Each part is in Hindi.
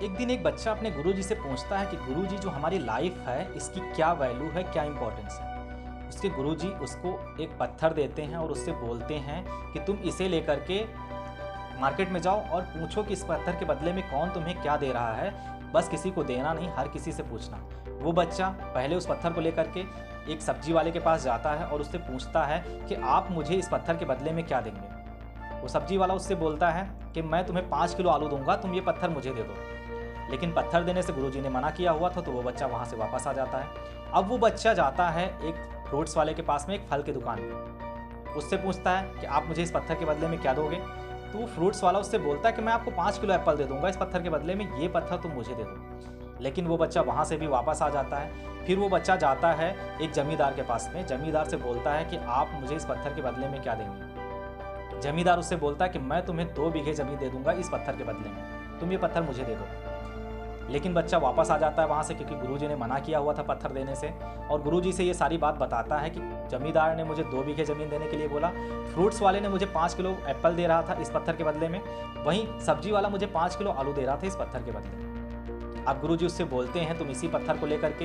एक दिन एक बच्चा अपने गुरुजी से पूछता है कि गुरुजी जो हमारी लाइफ है इसकी क्या वैल्यू है, क्या इंपॉर्टेंस है। उसके गुरुजी उसको एक पत्थर देते हैं और उससे बोलते हैं कि तुम इसे लेकर के मार्केट में जाओ और पूछो कि इस पत्थर के बदले में कौन तुम्हें क्या दे रहा है। बस किसी को देना नहीं, हर किसी से पूछना। वो बच्चा पहले उस पत्थर को लेकर के एक सब्जी वाले के पास जाता है और उससे पूछता है कि आप मुझे इस पत्थर के बदले में क्या देंगे। वो सब्जी वाला उससे बोलता है कि मैं तुम्हें 5 किलो आलू दूंगा, तुम ये पत्थर मुझे दे दो। लेकिन पत्थर देने से गुरुजी ने मना किया हुआ था, तो वो बच्चा वहाँ से वापस आ जाता है। अब वो बच्चा जाता है एक फ्रूट्स वाले के पास में, एक फल की दुकान पे। उससे पूछता है कि आप मुझे इस पत्थर के बदले में क्या दोगे। तो वो फ्रूट्स वाला उससे बोलता है कि मैं आपको 5 किलो एप्पल दे दूंगा इस पत्थर के बदले में, ये पत्थर तुम मुझे दे दो। लेकिन वो बच्चा वहाँ से भी वापस आ जाता है। फिर वो बच्चा जाता है एक जमींदार के पास में। जमींदार से बोलता है कि आप मुझे इस पत्थर के बदले में क्या देंगे। जमींदार उससे बोलता है कि मैं तुम्हें 2 बीघे ज़मीन दे दूंगा इस पत्थर के बदले में, तुम ये पत्थर मुझे दे दो। लेकिन बच्चा वापस आ जाता है वहाँ से, क्योंकि गुरुजी ने मना किया हुआ था पत्थर देने से। और गुरुजी से ये सारी बात बताता है कि जमींदार ने मुझे 2 बीघे ज़मीन देने के लिए बोला, फ्रूट्स वाले ने मुझे 5 किलो एप्पल दे रहा था इस पत्थर के बदले में, वहीं सब्जी वाला मुझे 5 किलो आलू दे रहा था इस पत्थर के बदले में। अब गुरुजी उससे बोलते हैं तुम इसी पत्थर को लेकर के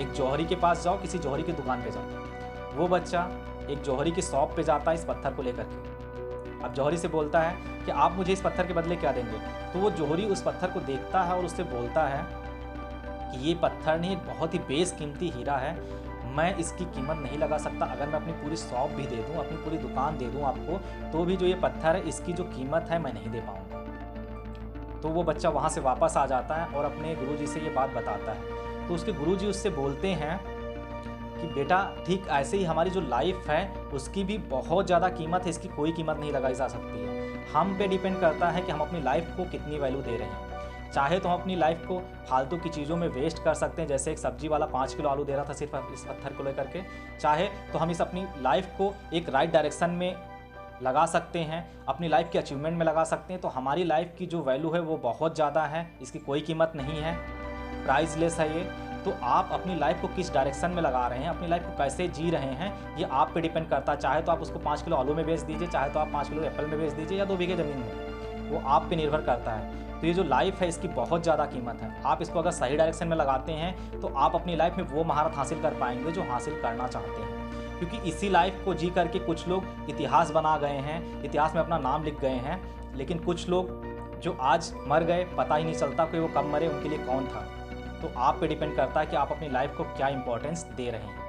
एक जौहरी के पास जाओ, किसी जौहरी की दुकान पर जाओ। वो बच्चा एक जौहरी की शॉप पर जाता है इस पत्थर को लेकर के। अब जौहरी से बोलता है कि आप मुझे इस पत्थर के बदले क्या देंगे। तो वो जौहरी उस पत्थर को देखता है और उससे बोलता है कि ये पत्थर नहीं, एक बहुत ही बेशकीमती हीरा है, मैं इसकी कीमत नहीं लगा सकता। अगर मैं अपनी पूरी शॉप भी दे दूं, अपनी पूरी दुकान दे दूं आपको, तो भी जो ये पत्थर है इसकी जो कीमत है मैं नहीं दे पाऊंगा। तो वो बच्चा वहाँ से वापस आ जाता है और अपने गुरुजी से ये बात बताता है। तो उसके गुरुजी उससे बोलते हैं कि बेटा ठीक ऐसे ही हमारी जो लाइफ है उसकी भी बहुत ज़्यादा कीमत है, इसकी कोई कीमत नहीं लगाई जा सकती है। हम पे डिपेंड करता है कि हम अपनी लाइफ को कितनी वैल्यू दे रहे हैं। चाहे तो हम अपनी लाइफ को फालतू की चीज़ों में वेस्ट कर सकते हैं, जैसे एक सब्जी वाला 5 किलो आलू दे रहा था सिर्फ इस पत्थर को लेकर के। चाहे तो हम इस अपनी लाइफ को एक राइट डायरेक्शन में लगा सकते हैं, अपनी लाइफ के अचीवमेंट में लगा सकते हैं। तो हमारी लाइफ की जो वैल्यू है वो बहुत ज़्यादा है, इसकी कोई कीमत नहीं है, प्राइसलेस है ये। तो आप अपनी लाइफ को किस डायरेक्शन में लगा रहे हैं, अपनी लाइफ को कैसे जी रहे हैं, ये आप पे डिपेंड करता है। चाहे तो आप उसको 5 किलो आलू में बेच दीजिए, चाहे तो आप 5 किलो एप्पल में बेच दीजिए, या 2 बीघे ज़मीन में, वो आप पे निर्भर करता है। तो ये जो लाइफ है इसकी बहुत ज़्यादा कीमत है। आप इसको अगर सही डायरेक्शन में लगाते हैं तो आप अपनी लाइफ में वो महारत हासिल कर पाएंगे जो हासिल करना चाहते हैं। क्योंकि इसी लाइफ को जी करके कुछ लोग इतिहास बना गए हैं, इतिहास में अपना नाम लिख गए हैं। लेकिन कुछ लोग जो आज मर गए, पता ही नहीं चलता कि वो कब मरे, उनके लिए कौन था। तो आप पे डिपेंड करता है कि आप अपनी लाइफ को क्या इंपॉर्टेंस दे रहे हैं।